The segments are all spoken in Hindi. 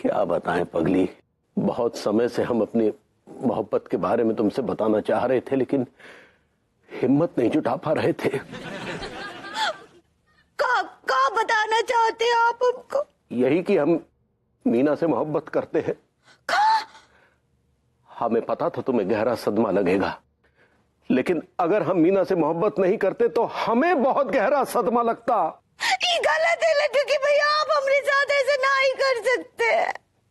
क्या बताएं पगली, बहुत समय से हम अपनी मोहब्बत के बारे में तुमसे बताना चाह रहे थे, लेकिन हिम्मत नहीं जुटा पा रहे थे। क्या बताना चाहते हैं आप हमको? यही कि हम मीना से मोहब्बत करते हैं। हमें पता था तुम्हें गहरा सदमा लगेगा, लेकिन अगर हम मीना से मोहब्बत नहीं करते तो हमें बहुत गहरा सदमा लगता। ये गलत है लड्डू की भैया, आप हमारे साथ ऐसे ना ही कर सकते।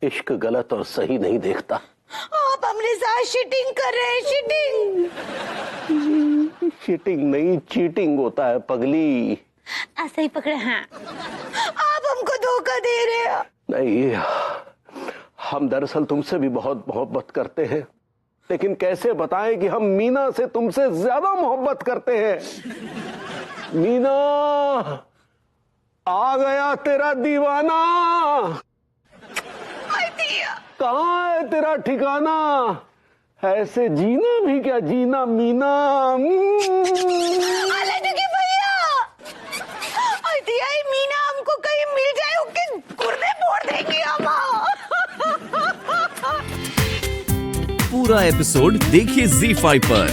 इश्क गलत और सही नहीं देखता। आप हमारे साथ चीटिंग कर रहे हैं। चीटिंग नहीं, चीटिंग होता है पगली। ऐसे ही पकड़े हैं आप, हमको धोखा दे रहे हो। नहीं, हम दरअसल तुमसे भी बहुत मोहब्बत करते हैं, लेकिन कैसे बताएं कि हम मीना से तुमसे ज्यादा मोहब्बत करते हैं। मीना, आ गया तेरा दीवाना। कहाँ है तेरा ठिकाना? ऐसे जीना भी क्या जीना मीना। मीना हमको कहीं मिल जाए, उसके गुर्दे फोड़ देंगे हम। पूरा एपिसोड देखिए ZEE5 पर।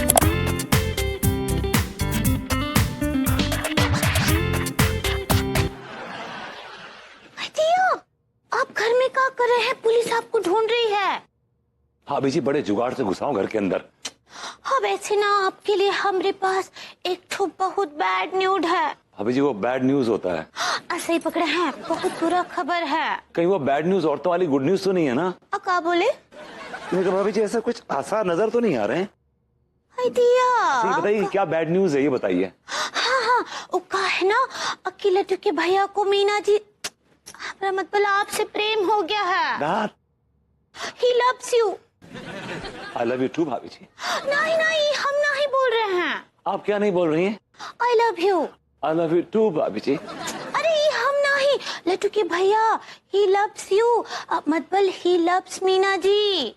आप घर में क्या कर रहे हैं? पुलिस आपको ढूंढ रही है। भाभी जी, बड़े जुगाड़ से घुसाऊं घर के अंदर। हाँ, वैसे ना आपके लिए हमारे पास एक तो बहुत बैड न्यूज है। भाभी जी, वो बैड न्यूज होता है। ऐसे ही पकड़े हैं, बहुत बुरा खबर है। कहीं वो बैड न्यूज औरतों वाली गुड न्यूज तो नहीं है ना? क्या बोले? भाभी जी, ऐसा कुछ आसार नजर तो नहीं आ रहे हैं? बताइए क्या बैड न्यूज है, ये बताइए। हाँ, वो कहा है ना कि लड्डू के भैया को मीना जी, मतलब आपसे प्रेम हो गया है। He loves you। I love you too भाभी जी। नहीं, हम नहीं बोल रहे हैं। आप क्या नहीं बोल रही हैं? I love you। I love you too भाभी जी। अरे हम नहीं, लड्डू के भैया he loves you, मतलब he loves मीना जी।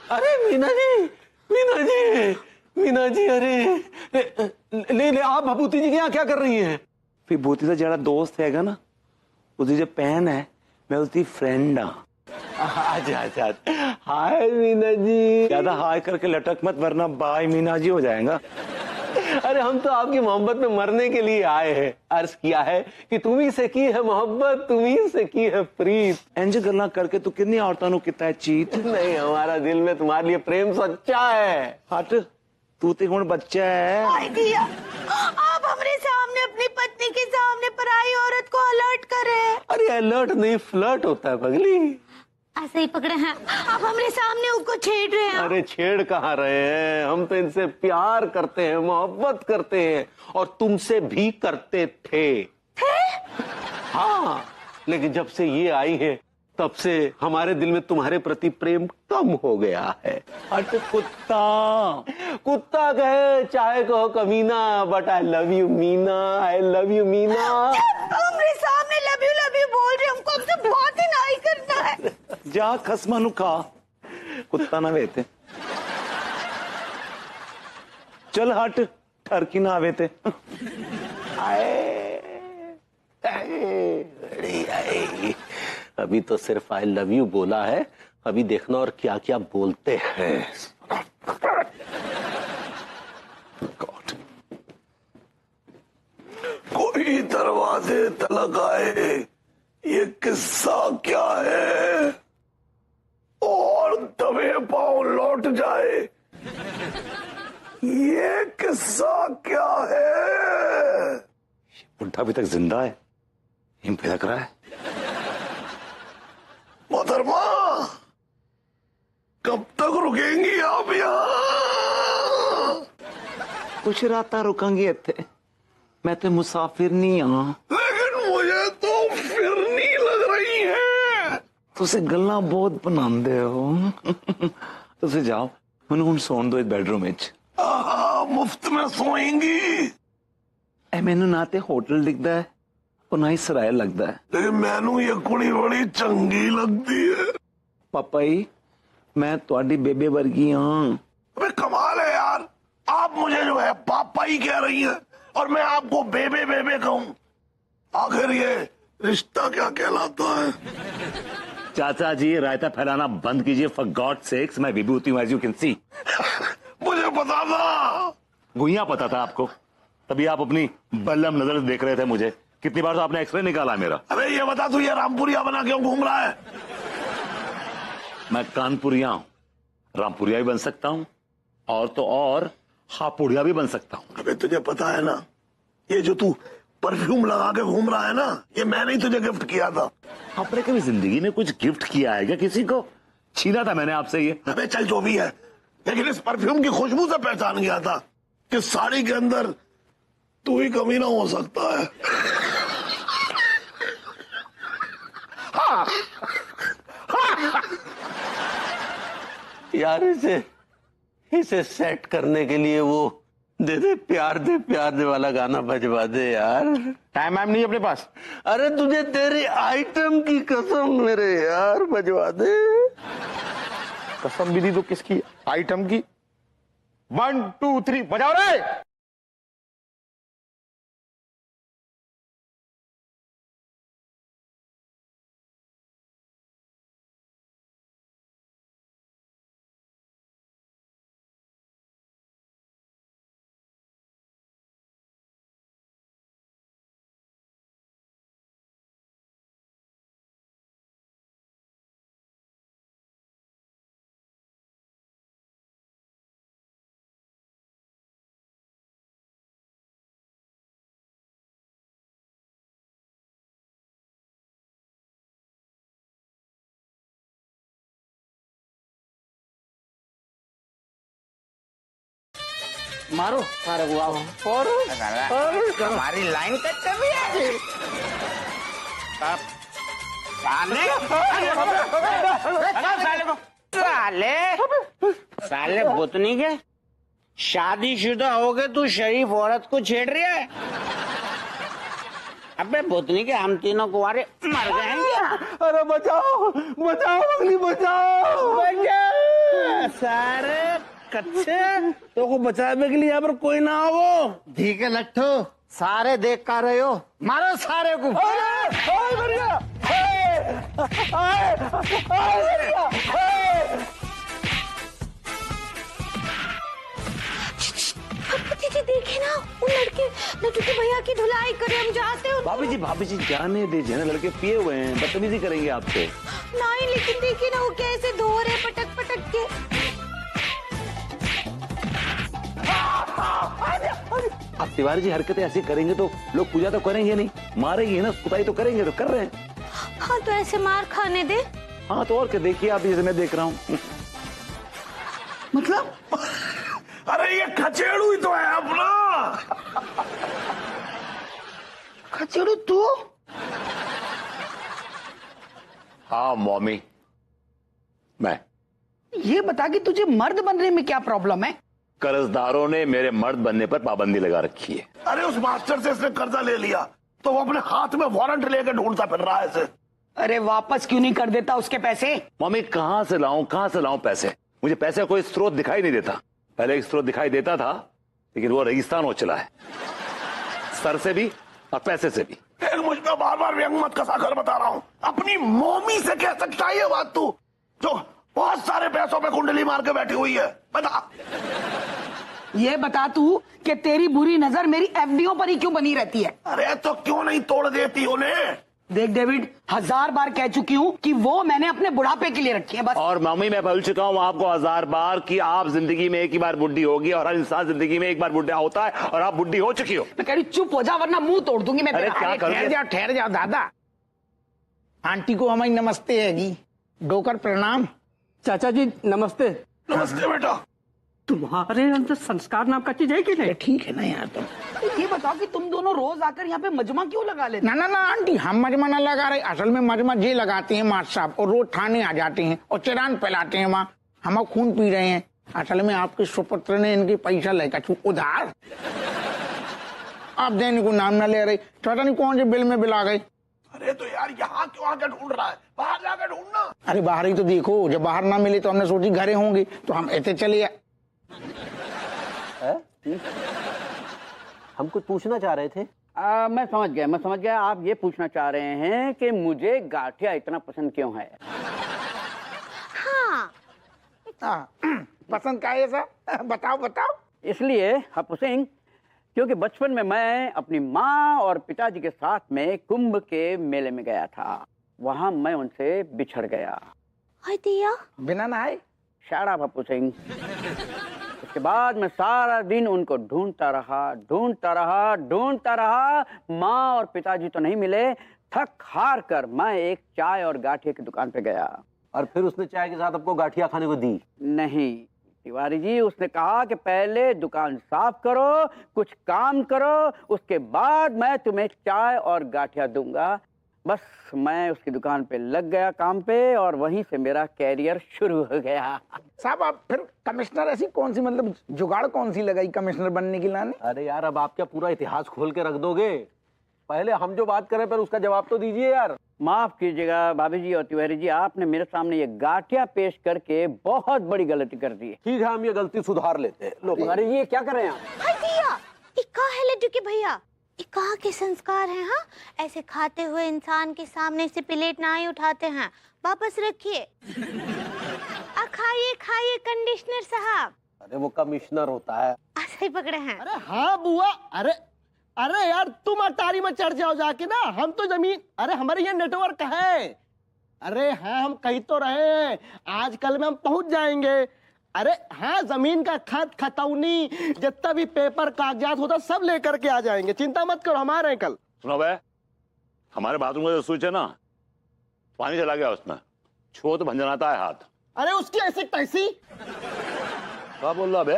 अरे मीना जी, अरे ले आप भभूति जी के यहाँ क्या कर रही हैं? विभूति से जरा दोस्त हैगा ना, उसकी जो बहन है, मैं उसकी फ्रेंड हाँ। अच्छा, हाय मीना जी। ज्यादा हाय करके लटक मत, वरना बाय मीना जी हो जाएगा। अरे हम तो आपकी मोहब्बत में मरने के लिए आए हैं। अर्ज किया है कि तुम्ही से की है मोहब्बत, तुम्ही से की है प्रीत। इंज गल्ला करके तू कितनी औरतों को कितना चीत। नहीं, हमारा दिल में तुम्हारे लिए प्रेम सच्चा है। हट, तू तो हुण बच्चा है। आप हमारे सामने अपनी पत्नी के सामने पराई औरत को अलर्ट कर रहे हैं। अरे अलर्ट नहीं, फ्लर्ट होता है पगली। ऐसे ही पकड़े हैं आप, हमारे सामने उसको छेड़ रहे हैं। अरे छेड़ कहाँ रहे हैं, हम तो इनसे प्यार करते हैं, मोहब्बत करते हैं, और तुमसे भी करते थे। हाँ, लेकिन जब से ये आई है तब से हमारे दिल में तुम्हारे प्रति प्रेम कम हो गया है। हट कुत्ता कहे चाहे कहो कमीना, but I love you Meena, I love you Meena. हमारे सामने लव यू बोल रहे, हमको हमसे बहुत ही नहीं करना है। जा खसमा नु खा, कुत्ता ना वेते। चल हट, ठरकी ना आवे। अभी तो सिर्फ आई लव यू बोला है, अभी देखना और क्या क्या बोलते हैं। कोई दरवाजे तलक आए, ये किस्सा क्या है, और दबे पांव लौट जाए, ये किस्सा क्या है। बुढ़ा अभी तक जिंदा है, हिम फिरक रहा है। मोहतरमा, कब तक रुकेंगी आप यहाँ? कुछ राता रुकेंगे इत्थे, मैं तो मुसाफिर नहीं हाँ। लेकिन मुझे तो फिरनी लग रही है। तुसे गल्ला बहुत बनांदे हो। तुसे जाओ, मैंने हुण सोन दो इस बेडरूम विच। मुफ्त में सोएंगी? मैनू ना ते होटल दिखता है और ना ही सराय लगता है। लेकिन मैनू ये कुड़ी बड़ी चंगी लगती है। पापा जी, मैं तुम्हारी बेबे वर्गी हाँ। अबे कमाल है यार, आप मुझे जो है पापा ही कह रही हैं और मैं आपको बेबे कहूं। आखिर ये रिश्ता क्या कहलाता है? चाचा जी रायता फैलाना बंद कीजिए, फॉर गॉड सेक्स। मैं विभूति हूं, एज यू कैन सी। मुझे पता था। गुइया पता था आपको, तभी आप अपनी बल्लम नजर से देख रहे थे मुझे। कितनी बार तो आपने एक्सरे निकाला मेरा। अरे ये बता तू ये रामपुरिया बना क्यों घूम रहा है? मैं कानपुरिया हूं, रामपुरिया भी बन सकता हूं, और तो और हापुड़िया भी बन सकता हूं। अबे तुझे पता है ना, ये जो तू परफ्यूम लगा के घूम रहा है ना, ये मैंने ही तुझे गिफ्ट किया था। आपने कभी जिंदगी में कुछ गिफ्ट किया है क्या किसी को? छीना था मैंने आपसे ये। अबे चल जो भी है, लेकिन इस परफ्यूम की खुशबू से पहचान गया था कि साड़ी के अंदर तू ही कमीना हो सकता है। यार इसे सेट करने के लिए वो दे दे वाला गाना बजवा दे यार। टाइम नहीं अपने पास। अरे तुझे तेरी आइटम की कसम मेरे यार, बजवा दे। कसम भी दी तो किसकी? आइटम की। 1 2 3 बजाओ रे। मारो सारे को आओ और हमारी लाइन कट कर रही है। साले बुतनी के शादीशुदा हो गए, तू शरीफ औरत को छेड़ रही है। अबे बुतनी के हम तीनों कुंवारे मर गए हैं क्या? अरे बचाओ बचाओ अगली बचाओ। सारे कच्चे तो को बचाने के लिए यहाँ पर कोई ना हो। ठीक है लट्ठू, सारे देख कर रहे हो, मारो सारे को। जी देखे ना, वो लड़के के भैया की धुलाई करे, हम जाते हैं। भाभी जी जाने दीजिए ना, लड़के पिए हुए हैं, बदतमीजी करेंगे आपसे। नहीं लेकिन देखिए ना वो कैसे धो रहे पटक पटक के। आप तिवारी जी हरकतें ऐसी करेंगे तो लोग पूजा तो करेंगे नहीं, मारेंगे ना, कुटाई तो करेंगे, तो कर रहे हैं। हाँ तो ऐसे मार खाने दे। हाँ तो और क्या, देखिए आप, जैसे मैं देख रहा हूँ। मतलब अरे ये खचेड़ू ही तो है अपना। खचेड़ू तू? हाँ मॉमी, मैं। ये बता कि तुझे मर्द बनने में क्या प्रॉब्लम है? कर्जदारों ने मेरे मर्द बनने पर पाबंदी लगा रखी है। अरे उस मास्टर से इसने कर्जा ले लिया तो वो अपने हाथ में वारंट लेकर ढूंढता फिर रहा है इसे। अरे वापस क्यों नहीं कर देता उसके पैसे? मम्मी कहां से लाऊं पैसे? मुझे पैसे का कोई स्रोत दिखाई नहीं देता। पहले एक स्रोत दिखाई देता था, लेकिन वो रेगिस्तान हो चला है, सर से भी और पैसे से भी। एक मुझ पर बार बार व्यंग मत कसा कर बता रहा हूँ। अपनी मम्मी से कह सकता है ये बात तू, जो बहुत सारे पैसों पे कुंडली मार के बैठी हुई है? बता। ये बता तू कि तेरी बुरी नजर मेरी एफडीओ पर ही क्यों बनी रहती है? अरे तो क्यों नहीं तोड़ देती उन्हें? देख डेविड, 1000 बार कह चुकी हूँ कि वो मैंने अपने बुढ़ापे के लिए रखी है बस। और मम्मी मैं बोल चुका हूँ आपको 1000 बार कि आप जिंदगी में एक ही बार बुढ़ी होगी, और हर इंसान जिंदगी में एक बार बुढ़ा होता है, और आप बुढ़ी हो चुकी हो। मैं कह रही चुप हो जा वरना मुंह तोड़ दूंगी मैं। अरे क्या करूं? ठहर जाओ दादा। आंटी को हमारी नमस्ते है जी, डोकर प्रणाम। चाचा जी नमस्ते। नमस्ते बेटा। तुम्हारे अंदर संस्कार नाम का चीज है कि नहीं? ठीक है ना यार तुम। ये बताओ कि तुम दोनों रोज आकर यहाँ पे मजमा क्यों लगा लेते? ना आंटी, हम मजमा न लगा रहे, असल में मजमा जी लगाते हैं मार साहब, और रोज थाने आ जाते हैं और चिरान फैलाते हैं वहाँ, हम खून पी रहे हैं। असल में आपके सुपुत्र ने इनके पैसा लेकर उधार, आप देने को नाम न ले रहे, पता नहीं कौन से बिल में बिल आ गए। अरे तो यार यहाँ क्यों आकर ढूंढ रहा है? बाहर जाकर ढूंढना। अरे बाहर ही तो देखो, जब बाहर ना मिले तो हमने सोची घरे होंगे तो हम ऐसे चले आए। हम कुछ पूछना चाह रहे थे। मैं समझ गया आप ये पूछना चाह रहे हैं कि मुझे गाठिया इतना पसंद क्यों है। हाँ, पसंद का है ऐसा? बताओ बताओ। इसलिए हप्पू सिंह, क्योंकि बचपन में मैं अपनी माँ और पिताजी के साथ में कुंभ के मेले में गया था। वहां मैं उनसे बिछड़ गया। हाय दिया, बिना नहाए? शाड़ा हप्पू सिंह। उसके बाद मैं सारा दिन उनको ढूंढता रहा। माँ और पिताजी तो नहीं मिले। थक हार कर मैं एक चाय और गाठिया की दुकान पे गया। और फिर उसने चाय के साथ आपको गाठिया खाने को दी? नहीं तिवारी जी, उसने कहा कि पहले दुकान साफ करो, कुछ काम करो, उसके बाद मैं तुम्हें चाय और गाठिया दूंगा। बस मैं उसकी दुकान पे लग गया काम पे, और वहीं से मेरा कैरियर शुरू हो गया। साहब आप फिर कमिश्नर ऐसी कौन सी, मतलब जुगाड़ कौन सी लगाई कमिश्नर बनने की लाने? अरे यार, अब आप क्या पूरा इतिहास खोल के रख दोगे? पहले हम जो बात करें पर उसका जवाब तो दीजिए यार। माफ कीजिएगा भाभी जी और तिवारी जी, आपने मेरे सामने ये गाठिया पेश करके बहुत बड़ी गलती कर दी है। ठीक है, हम ये गलती सुधार लेते हैं। लो तिवारी जी, ये क्या कर रहे हैं आप? हाय दिया, ये कहाँ है लड्डू के भैया? ये कहाँ के संस्कार हैं? हाँ, ऐसे खाते हुए इंसान के सामने से प्लेट ना ही उठाते हैं। वापस रखिए। खाइए खाइए कंडीशनर साहब। अरे वो कमिश्नर होता है। ऐसे ही पकड़े हैं। अरे हाँ बुआ, अरे यार तुम अटारी में चढ़ जाओ जाके ना, हम तो जमीन, अरे हमारे यहाँ नेटवर्क है। अरे हाँ, हम कहीं तो रहे हैं, आजकल में हम पहुंच जाएंगे। अरे हाँ, जमीन का खत खतौनी जितना भी पेपर कागजात होता सब लेकर के आ जाएंगे, चिंता मत करो, हम आ रहे हैं कल। सुनो बे, हमारे बाथरूम का जो स्विच है ना, पानी चला गया उसमें, छो तो भंजनाता है हाथ। अरे उसकी ऐसी तैसी। क्या बोल रहा बे?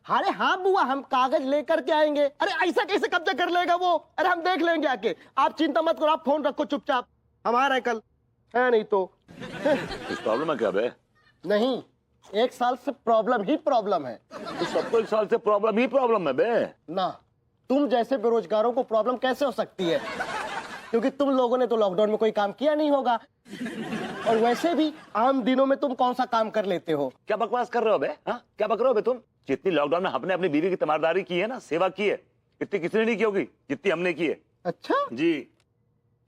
अरे हाँ बुआ, हम कागज लेकर के आएंगे। अरे ऐसा कैसे कब्जा कर लेगा वो? अरे हम देख लेंगे आके, आप चिंता मत करो, आप फोन रखो चुपचाप, हम आ रहे हैं कल। है नहीं तो कुछ प्रॉब्लम है क्या बे? नहीं, 1 साल से प्रॉब्लम ही प्रॉब्लम है। तो सबको 1 साल से प्रॉब्लम ही प्रॉब्लम है बे। ना, तुम जैसे बेरोजगारों को प्रॉब्लम कैसे हो सकती है? क्योंकि तुम लोगों ने तो लॉकडाउन में कोई काम किया नहीं होगा, और वैसे भी आम दिनों में तुम कौन सा काम कर लेते हो? क्या बकवास कर रहे हो बे? हाँ, क्या बक रहे हो बे तुम? जितनी लॉकडाउन में हमने अपनी बीवी की तीमारदारी की है ना, सेवा की है, इतनी किसी ने नहीं की होगी जितनी हमने की है। अच्छा जी।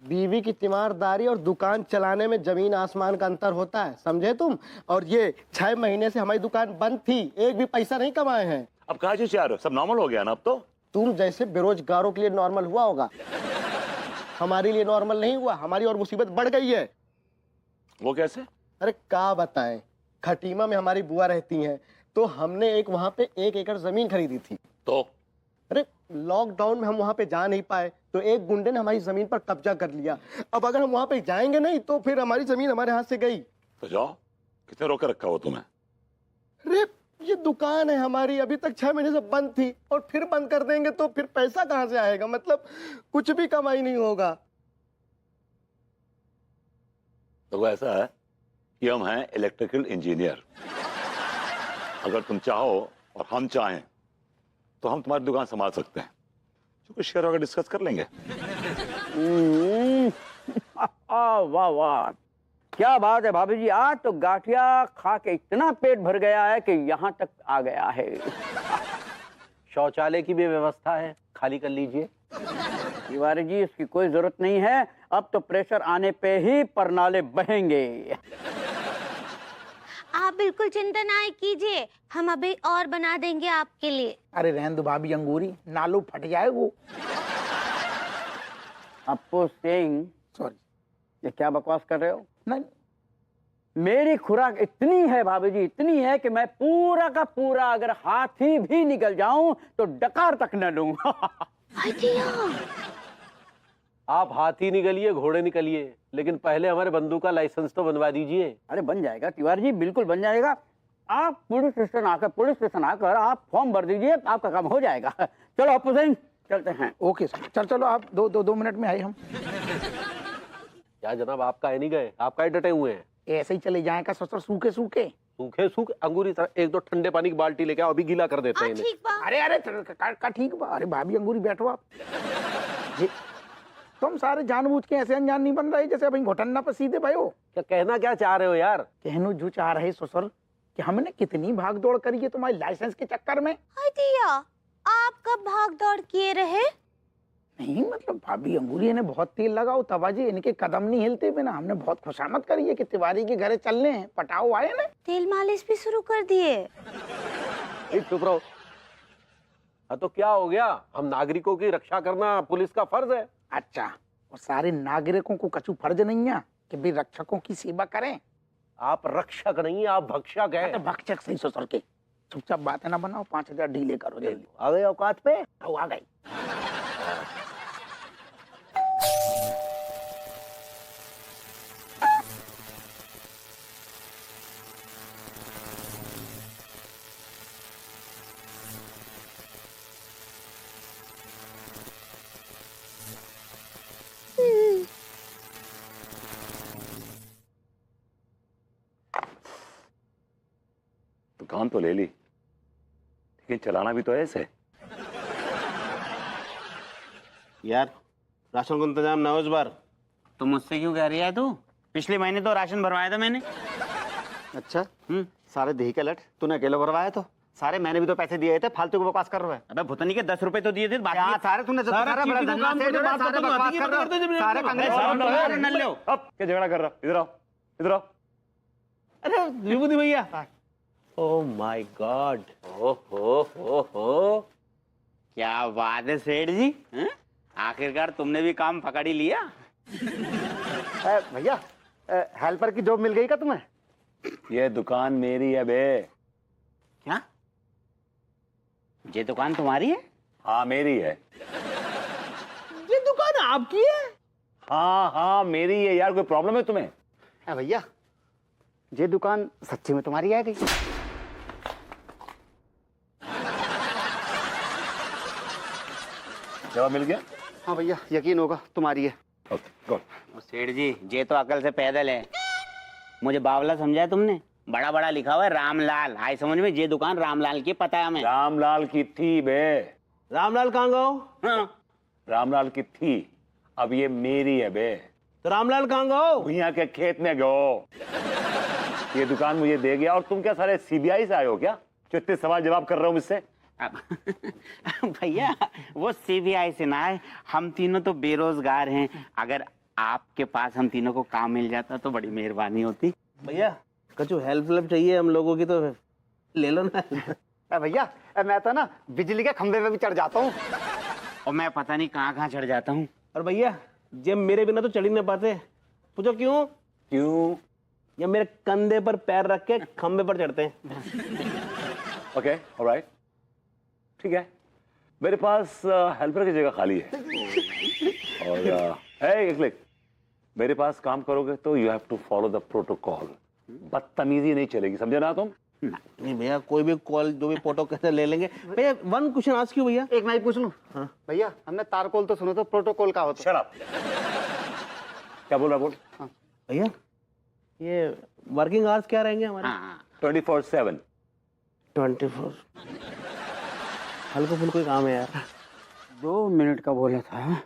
बीवी की तीमारदारी और दुकान चलाने में जमीन आसमान का अंतर होता है, समझे तुम? और ये 6 महीने से हमारी दुकान बंद थी, एक भी पैसा नहीं कमाए हैं। अब कहा चीज चाह रहे हो? सब नॉर्मल हो गया ना अब तो? तुम जैसे बेरोजगारों के लिए नॉर्मल हुआ होगा, हमारे लिए नॉर्मल नहीं हुआ, हमारी और मुसीबत बढ़ गई है। वो कैसे? अरे क्या बताएं, खटीमा में हमारी बुआ रहती हैं, तो हमने वहां पे 1 एकड़ जमीन खरीदी थी। तो अरे लॉकडाउन में हम वहां पे जा नहीं पाए, तो एक गुंडे ने हमारी जमीन पर कब्जा कर लिया। अब अगर हम वहां पे जाएंगे नहीं तो फिर हमारी जमीन हमारे हाथ से गई। तो जाओ, कितने रोके रखा हो तुम्हें? अरे ये दुकान है हमारी, अभी तक 6 महीने से बंद थी, और फिर बंद कर देंगे तो फिर पैसा कहां से आएगा? मतलब कुछ भी कमाई नहीं होगा। तो ऐसा है कि हम हैं इलेक्ट्रिकल इंजीनियर। अगर तुम चाहो और हम चाहें तो हम तुम्हारी दुकान संभाल सकते हैं, जो कुछ शेयर होगा डिस्कस कर लेंगे। वाह वाह, क्या बात है भाभी जी, आज तो गाठिया खा के इतना पेट भर गया है कि यहाँ तक आ गया है। शौचालय की भी व्यवस्था है, खाली कर लीजिए। तिवारी जी, इसकी कोई जरूरत नहीं है, अब तो प्रेशर आने पे ही परनाले बहेंगे। आप बिल्कुल चिंता ना कीजिए, हम अभी और बना देंगे आपके लिए। अरे रहने दो भाभी अंगूरी, नालू फट जाए वो। हप्पू सिंह, सॉरी, ये क्या बकवास कर रहे हो? नहीं मेरी खुराक इतनी है भाभी जी, इतनी है कि मैं पूरा का पूरा अगर हाथी भी निकल जाऊं तो डकार तक न लूं। आप हाथी निकलिए, घोड़े निकलिए, लेकिन पहले हमारे बंदूक का लाइसेंस तो बनवा दीजिए। अरे बन जाएगा तिवारी जी, बिल्कुल बन जाएगा। आप पुलिस स्टेशन आकर आप फॉर्म भर दीजिए, आपका काम हो जाएगा। चलो हप्पू सिंह, चलते हैं। ओके सर, चलो आप दो मिनट में आए हम। क्या जनाब, आपका है नहीं गए? आप काहे डटे हुए हैं? ऐसे ही चले जाएगा ससुर, सूखे सूखे सूखे अंगूरी तरह। 1-2 ठंडे पानी की बाल्टी लेके आओ, अभी गीला कर देते हैं इन्हें। ठीक बा। अरे का ठीक बा। अरे भाभी अंगूरी बैठो आप। जी, तुम सारे जानबूझ के ऐसे अनजान नहीं बन रहे जैसे अभी घोटन्ना पर सीधे भाई हो। क्या कहना क्या चाह रहे हो यार? कहनो जो चाह रहे ससुर कि हमने कितनी भाग दौड़ करी है तुम्हारी लाइसेंस के चक्कर में। हाय दिया, आप कब भाग दौड़ किए रहे? नहीं मतलब भाभी अंगूरी ने बहुत तेल लगाओ तबाजी, इनके कदम नहीं हिलते बिना। हमने बहुत खुशामद करी है कि तिवारी के घरे चलने हैं, पटाओ आए ना। तेल मालिश भी शुरू कर दिए। चुप रहो। हाँ तो क्या हो गया, हम नागरिकों की रक्षा करना पुलिस का फर्ज है। अच्छा, और सारे नागरिकों को कछु फर्ज नहीं है कि भी रक्षकों की सेवा करें? आप रक्षक नहीं, आप भक्षक हैं। भक्षक सही ससुर के, चुपचाप बातें ना बनाओ, 5000 ढीले करो जल्दी। आ गए औकात पे? आ गई। दुकान तो ले ली, लेकिन चलाना भी तो है इसे। यार राशन का इंतजाम ना हो इस बार। तो मुझसे क्यों कह रही है तू? पिछले महीने तो राशन भरवाया था मैंने। अच्छा सारे दही के लट तूने अकेले भरवाया, तो सारे मैंने भी तो पैसे दिए थे, फालतू को बकवास कर रहा है। अबे भुतनी के 10 रुपए तो दिए थे, बाकी सारे तूने सारे बड़ा धंधा से सारे बकवास कर रहे हो, सारे कंग्रेस नल लो। अब क्या झगड़ा कर रहा? इधर आओ, इधर आओ। अरे विभूति भैया, ओह माय गॉड, हो क्या बात है सेठ जी, आखिरकार तुमने भी काम पकड़ ही लिया। भैया हेल्पर की जॉब मिल गई क्या तुम्हें? ये दुकान मेरी है बे। क्या ये दुकान तुम्हारी है? हाँ मेरी है। ये दुकान आपकी है? हाँ हाँ मेरी है यार, कोई प्रॉब्लम है तुम्हें? भैया ये दुकान सच्ची में तुम्हारी है गई? जवाब मिल गया? हाँ भैया यकीन होगा तुम्हारी है। Okay good. सेठ जी ये तो अकल से पैदल है, मुझे बावला समझा है तुमने। बड़ा बड़ा लिखा हुआ है रामलाल, आई समझ में, ये दुकान रामलाल की पता है हमें। रामलाल की थी बे। रामलाल कहाँ गो? हाँ। रामलाल की थी, अब ये मेरी है बे। तो रामलाल कहाँ गो? भैया के खेत में गो। ये दुकान मुझे दे गया। और तुम क्या सारे सीबीआई से आए हो क्या, जो इतने सवाल जवाब कर रहे हो मुझसे? भैया वो सीबीआई से ना है, हम तीनों तो बेरोजगार हैं, अगर आपके पास हम तीनों को काम मिल जाता तो बड़ी मेहरबानी होती। भैया कछु हेल्प चाहिए हम लोगों की तो ले लो ना। भैया मैं तो ना बिजली के खंभे पे भी चढ़ जाता हूँ, और मैं पता नहीं कहाँ कहाँ चढ़ जाता हूँ। और भैया जब मेरे बिना तो चढ़ ही नहीं पाते। पूछो क्यों? क्यों? जब मेरे कंधे पर पैर रख के खंभे पर चढ़ते हैं। ओके ऑलराइट, ठीक है। मेरे पास हेल्पर की जगह खाली है। और एक क्लिक, मेरे पास काम करोगे तो you have to follow the protocol. बदतमीजी नहीं चलेगी, समझे ना तुम? नहीं भैया कोई भी कॉल जो भी फोटो कैसे ले लेंगे। भैया वन क्वेश्चन आज क्यों भैया? एक मैं पूछ लूं? हाँ। भैया हमने तारकोल तो सुनो, तो प्रोटोकॉल का होता? Shut up. क्या बोल रहा? बोल। हाँ। भैया ये वर्किंग आवर्स क्या रहेंगे हमारे? 24/7। 24 हल्का फुल्का काम है यार। 2 मिनट का बोला था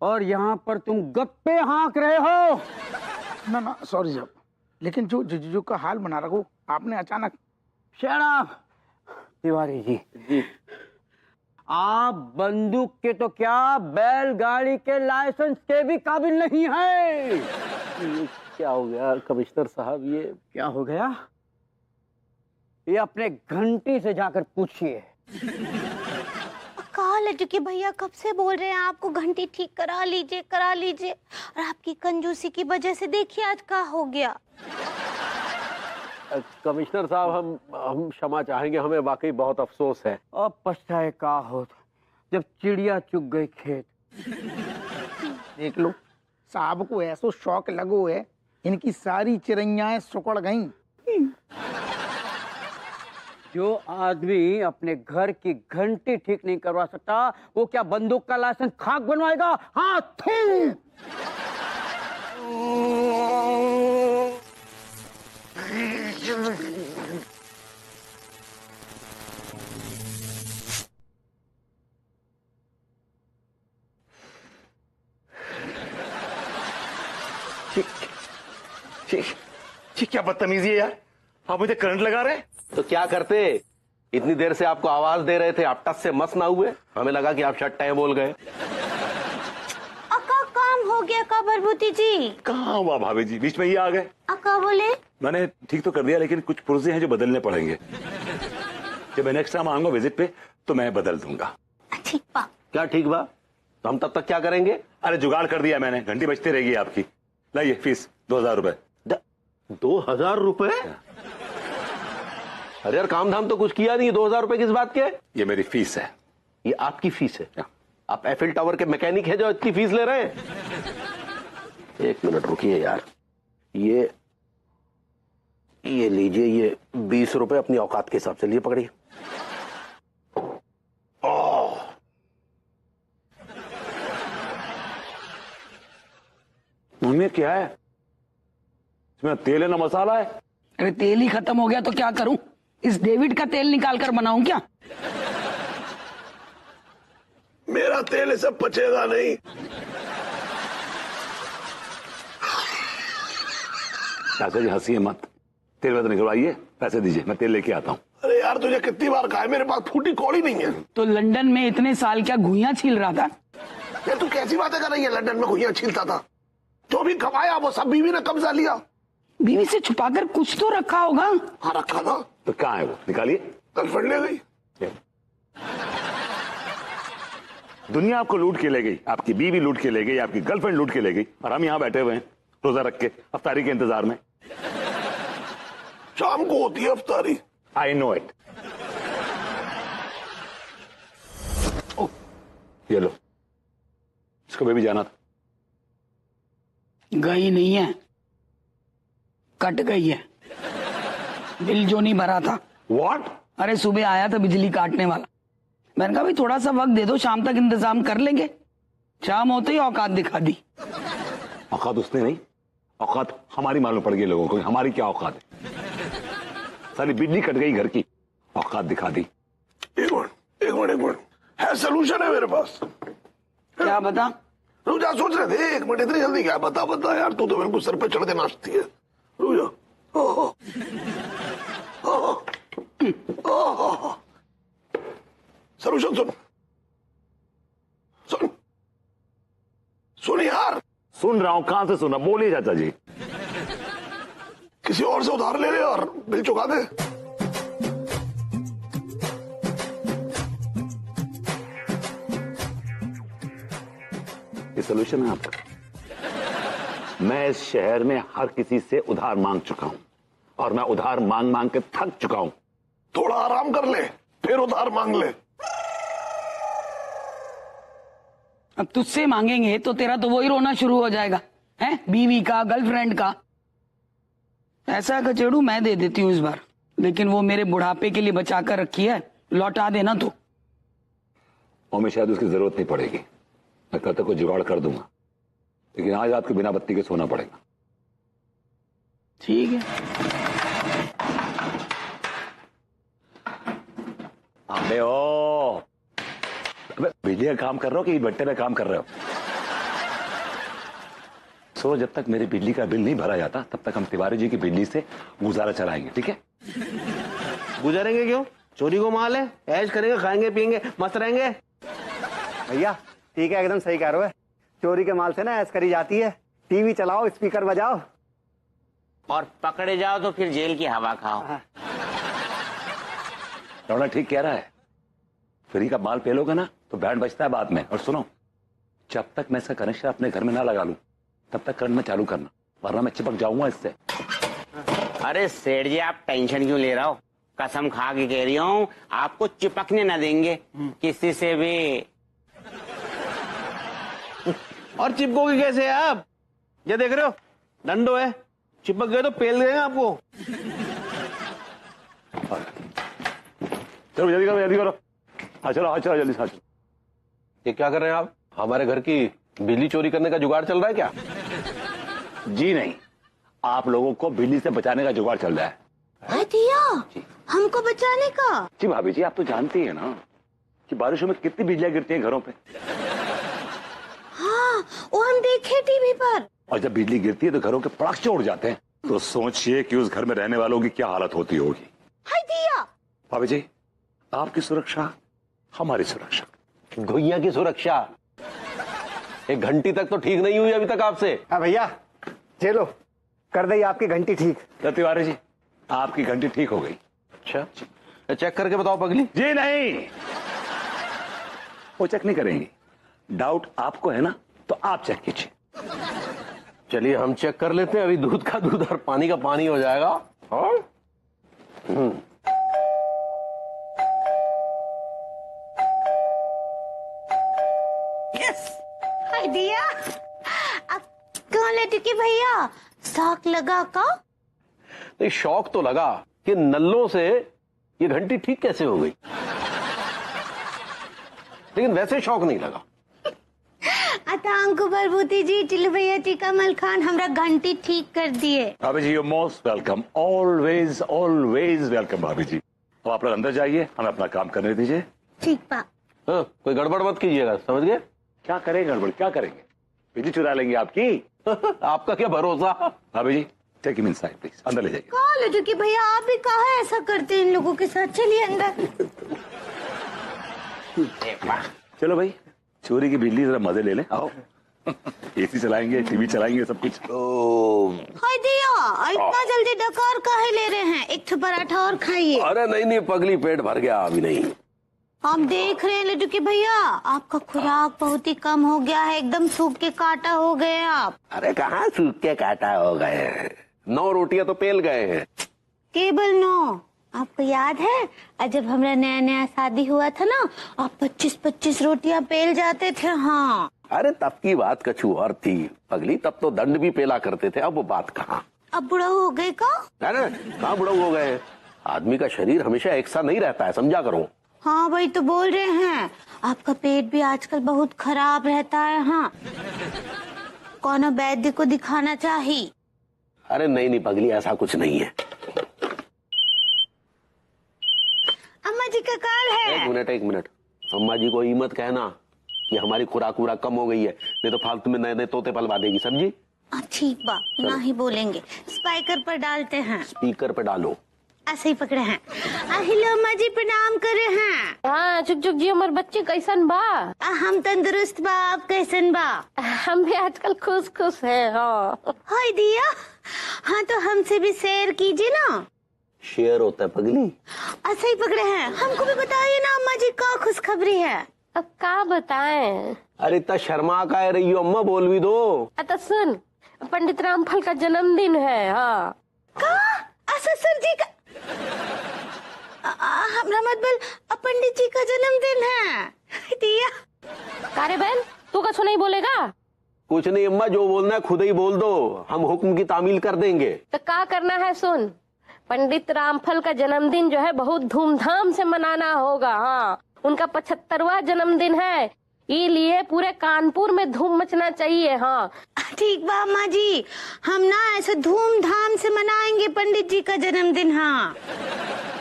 और यहाँ पर तुम गप्पे हाँक रहे हो। ना ना सॉरी साहब, लेकिन जो का हाल बना रखो आपने अचानक। शराब तिवारी जी, आप बंदूक के तो क्या बैलगाड़ी के लाइसेंस के भी काबिल नहीं है। क्या हो गया कमिश्नर साहब? ये क्या हो गया? ये अपने घंटी से जाकर पूछिए। कहा लड्डू के भैया कब से बोल रहे हैं आपको घंटी ठीक करा लीजिए करा लीजिए, और आपकी कंजूसी की वजह से देखिए आज क्या हो गया। कमिश्नर साहब हम क्षमा चाहेंगे, हमें वाकई बहुत अफसोस है। और पछताए का होत जब चिड़िया चुग गई खेत। देख लो साहब को ऐसो शौक लगो है, इनकी सारी चिड़ैयाएं सुकड़ गईं। जो आदमी अपने घर की घंटी ठीक नहीं करवा सकता वो क्या बंदूक का लाइसेंस खाक बनवाएगा? हाँ थू। क्या बदतमीजी है यार, आप मुझे करंट लगा रहे हैं। तो क्या करते, इतनी देर से आपको आवाज दे रहे थे, आप टस से मस ना हुए, हमें लगा कि आप शट टाइम बोल गए। हो गया का बरबूती जी? कहाँ हुआ भाभी जी, बीच में ही आ गए। अक्का बोले मैंने ठीक तो कर दिया, लेकिन कुछ पुर्जे हैं जो बदलने पड़ेंगे। जब मैं नेक्स्ट टाइम आऊंगा विजिट पे तो मैं बदल दूंगा। ठीक बा। क्या ठीक बा? तो हम तब तक क्या करेंगे? अरे जुगाड़ कर दिया मैंने, घंटी बजती रहेगी आपकी। लाइए फीस 2000 रुपए। 2000 रुपए? अरे यार काम धाम तो कुछ किया नहीं, 2000 रुपए किस बात के? ये मेरी फीस है। ये आपकी फीस है? आप एफिल टावर के मैकेनिक है जो इतनी फीस ले रहे हैं? एक मिनट रुकिए यार, ये लीजिए, ये 20 रुपए अपनी औकात के हिसाब से लिए पकड़िए। मम्मी क्या है इसमें? तेल है ना मसाला है? अरे तेल ही खत्म हो गया तो क्या करूं? इस डेविड का तेल निकाल कर बनाऊं क्या? मेरा तेल सब पचेगा नहीं। चाचा जी हंसिए मत, तेल में तो निकलवाइए, पैसे दीजिए, मैं तेल लेके आता हूँ। अरे यार तुझे कितनी बार कहा है, मेरे पास फूटी कौड़ी नहीं है। तो लंदन में इतने साल क्या घुइयां छील रहा था? ये तू कैसी बातें कर रही है? लंदन में घुइयां छीलता था, जो भी कमाया वो सब बीवी ने कब्जा लिया। बीवी से छुपाकर कुछ तो रखा होगा। हाँ रखा था। तो कहाँ है वो, निकालिए। गर्लफ्रेंड ले गई। दुनिया आपको लूट के ले गई, आपकी बीवी लूट के ले गई, आपकी गर्लफ्रेंड लूट के ले गई, और हम यहाँ बैठे हुए हैं रोजा रख के अफ्तारी के इंतजार में। शाम को होती है अफ्तारी। I know it. ये लो, इसको बेबी जाना था। गई नहीं है, कट गई है। बिल जो नहीं भरा था। What? अरे सुबह आया था बिजली काटने वाला, मैंने कहा भाई थोड़ा सा वक्त दे दो, शाम तक इंतजाम कर लेंगे। शाम होते ही औकात दिखा दी। औकात उसने नहीं, औकात हमारी मालूम पड़ गई लोगों को। हमारी क्या औकात है? सारी बिजली कट गई घर की, औकात दिखा दी। एक मिनट है, सोल्यूशन है मेरे पास। क्या बता? रुक जा, सोच रहे थे। एक मिनट, इतनी जल्दी क्या? बता यार, तू तो बिल्कुल सर पे चढ़ के नाचती है। रुक जा। सोल्यूशन सुन यार। सुन रहा हूं, कहां से सुन रहा? बोलिए चाचा जी। किसी और से उधार ले ले और बिल चुका दे। ये सोल्यूशन है आपका? मैं इस शहर में हर किसी से उधार मांग चुका हूं, और मैं उधार मांग मांग के थक चुका हूं। थोड़ा आराम कर ले, फिर उधार मांग ले। अब तुझसे मांगेंगे तो तेरा तो वही रोना शुरू हो जाएगा, हैं? बीवी का, गर्लफ्रेंड का। ऐसा कचेड़ू मैं दे देती हूँ इस बार, लेकिन वो मेरे बुढ़ापे के लिए बचा कर रखी है, लौटा देना तो। हमें शायद उसकी जरूरत नहीं पड़ेगी, मैं कल तक को जुगाड़ कर दूंगा, लेकिन आज रात को बिना बत्ती के सोना पड़ेगा। ठीक है। अबे ओ, बिजली का काम कर रहे हो कि भट्टे में काम कर रहे हो? सो जब तक मेरी बिजली का बिल नहीं भरा जाता तब तक हम तिवारी जी की बिजली से गुजारा चलाएंगे, ठीक है? गुजारेंगे क्यों? चोरी को माल है, ऐश करेंगे, खाएंगे पिएंगे, मस्त रहेंगे। भैया ठीक है, एकदम सही कह रहे हो। चोरी के माल से ना ऐश करी जाती है। टीवी चलाओ, स्पीकर बजाओ, और पकड़े जाओ तो फिर जेल की हवा खाओ। लौड़ा ठीक कह रहा है, फ्री का माल पे लोगे ना तो बैंड बजता है बाद में। और सुनो, जब तक मैं इसका कनेक्शन अपने घर में ना लगा लूं तब तक करंट में चालू करना, वरना मैं चिपक जाऊंगा इससे। अरे सेठ जी आप टेंशन क्यों ले रहा हो? कसम खा के कह रही हूँ, आपको चिपकने ना देंगे किसी से भी। और चिपकोगे कैसे आप? ये देख रहे हो, डंडो है, चिपक गए तो पेल देंगे आपको। चलो जल्दी करो, जल्दी करो। हाँ चलो, हाँ चलो जल्दी से। ये क्या कर रहे हैं आप? हमारे घर की बिजली चोरी करने का जुगाड़ चल रहा है क्या? जी नहीं, आप लोगों को बिजली से बचाने का जुगाड़ चल रहा है। दिया हमको बचाने का? जी भाभी जी, आप तो जानती है ना कि बारिशों में कितनी बिजलियां गिरती हैं घरों पे। हाँ, वो हम देखे टीवी पर। और जब बिजली गिरती है तो घरों के पटाखे उड़ जाते हैं, तो सोचिए कि उस घर में रहने वालों की क्या हालत होती होगी। हाय दिया। भाभी जी, आपकी सुरक्षा हमारी सुरक्षा। घुइया की सुरक्षा। एक घंटी तक तो ठीक नहीं हुई अभी तक आपसे। भैया जे लो, कर दई आपकी घंटी ठीक। तो तिवारी जी आपकी घंटी ठीक हो गई। अच्छा, चेक करके बताओ पगली। जी नहीं, वो चेक नहीं करेंगे। डाउट आपको है ना, तो आप चेक कीजिए। चलिए हम चेक कर लेते हैं। अभी दूध का दूध और पानी का पानी हो जाएगा। और हाय दिया, अब कौन लेती कि भैया शौक लगा का? नहीं, शौक तो लगा कि नल्लों से ये घंटी ठीक कैसे हो गई, लेकिन वैसे शौक नहीं लगा। अतांकु बलबूती जी, टिल्लू भैया जी, कमल खान हमरा घंटी ठीक कर दिए। भाभी जी you most welcome, always always welcome भाभी जी। अब आप लोग अंदर जाइए, हमें अपना काम करने दीजिए। ठीक बा। हाँ, कोई गड़बड़ मत कीजिएगा, समझ गए? क्या करेंगे गड़बड़, क्या करेंगे? बिजली चुरा लेंगे आपकी। आपका क्या भरोसा। भाभी जी टेक हिम इनसाइड प्लीज, अंदर ले जाइए। कहा ले कि भैया आप भी कहा ऐसा करते हैं इन लोगों के साथ, चलिए अंदर। चलो भाई, चोरी की बिजली जरा मजे ले लें, आओ। एसी चलाएंगे, टीवी चलाएंगे, सब कुछ। हाय दिया, इतना जल्दी डकार काहे ले रहे हैं? एक पराठा और खाइए। अरे नहीं नहीं पगली, पेट भर गया अभी नहीं। हम देख रहे हैं लड्डू के भैया, आपका खुराक बहुत ही कम हो गया है, एकदम सूख के काटा हो गए आप। अरे कहाँ सूख के काटा हो गए, 9 रोटियां तो पेल गए हैं। केवल 9? आपको याद है जब हमारा नया नया शादी हुआ था ना, आप 25-25 रोटियां पेल जाते थे। हाँ, अरे तब की बात कछु और थी पगली, तब तो दंड भी पेला करते थे, अब वो बात कहाँ। अब बुढ़ा हो गए का? अरे कहाँ बुढ़ा हो गए हैं, आदमी का शरीर हमेशा एक सा नहीं रहता है, समझा करो। हाँ वही तो बोल रहे हैं, आपका पेट भी आजकल बहुत खराब रहता है। हाँ, कौन वैद्य को दिखाना चाहिए? अरे नहीं नहीं पगली, ऐसा कुछ नहीं है। अम्मा जी का कॉल है। एक मिनट, अम्मा जी को ये मत कहना कि हमारी खुराक वुराक कम हो गई है, नहीं तो फालतू में नए नए तोते पलवा देगी, समझी? ठीक बा, ना ही बोलेंगे। स्पीकर पर डालते हैं। स्पीकर पे डालो। ऐसे ही पकड़े हैं। हेलो अम्मा जी, प्रणाम करे हैं। हाँ चुक चुक जी, हमारे बच्चे कैसन बा? हम तंदुरुस्त बा, आप कैसन बा? हम भी आजकल खुश खुश है। हाँ हाय दिया, हाँ तो हमसे भी शेयर कीजिए ना। शेयर होता है पगली। ऐसे ही पकड़े हैं, हमको भी बताइए ना अम्मा जी, का खुशखबरी है? अब क्या बताएं? अरे इतना शर्मा का रही हो अम्मा, बोल भी दो। अतः सुन, पंडित रामफल का जन्मदिन है। हाँ का? सर जी का हमरा मत बोल, पंडित जी का जन्मदिन है। दिया कारे बहन, तू कछु नहीं बोलेगा? कुछ नहीं अम्मा, जो बोलना है खुद ही बोल दो, हम हुक्म की तामील कर देंगे। तो क्या करना है सुन, पंडित रामफल का जन्मदिन जो है बहुत धूमधाम से मनाना होगा। हाँ, उनका 75वां जन्मदिन है, इसलिए पूरे कानपुर में धूम मचना चाहिए। हाँ ठीक बा अम्मा जी, हम ना ऐसे धूमधाम से मनाएंगे पंडित जी का जन्मदिन। हाँ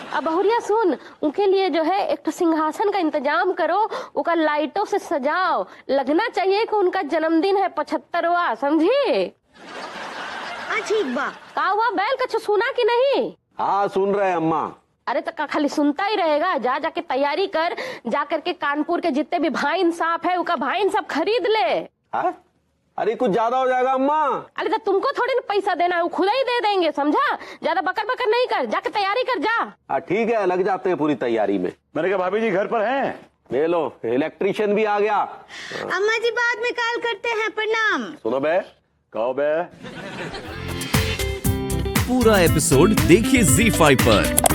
अब बहुरिया सुन, उनके लिए जो है एक तो सिंहासन का इंतजाम करो, उनका लाइटों से सजाओ, लगना चाहिए कि उनका जन्मदिन है 75वां, समझी? ठीक बा। का हुआ बैल, कछु सुना कि नहीं? हाँ सुन रहे हैं अम्मा। अरे तो खाली सुनता ही रहेगा, जा जाके तैयारी कर, जा करके कानपुर के जितने भी भाई साहब है उनका भाई साहब खरीद ले। हा? अरे कुछ ज्यादा हो जाएगा अम्मा। अरे तो तुमको थोड़ी ना पैसा देना है, वो खुद ही दे देंगे, समझा? ज्यादा बकर बकर नहीं कर, जाके तैयारी कर जा। ठीक है, लग जाते हैं पूरी तैयारी में। मैंने कहा भाभी जी घर पर हैं? ले लो, इलेक्ट्रिशियन भी आ गया। अम्मा जी बाद में कॉल करते हैं, प्रणाम। सुनो बे, कहो बे। पूरा एपिसोड देखिए ZEE5 पर।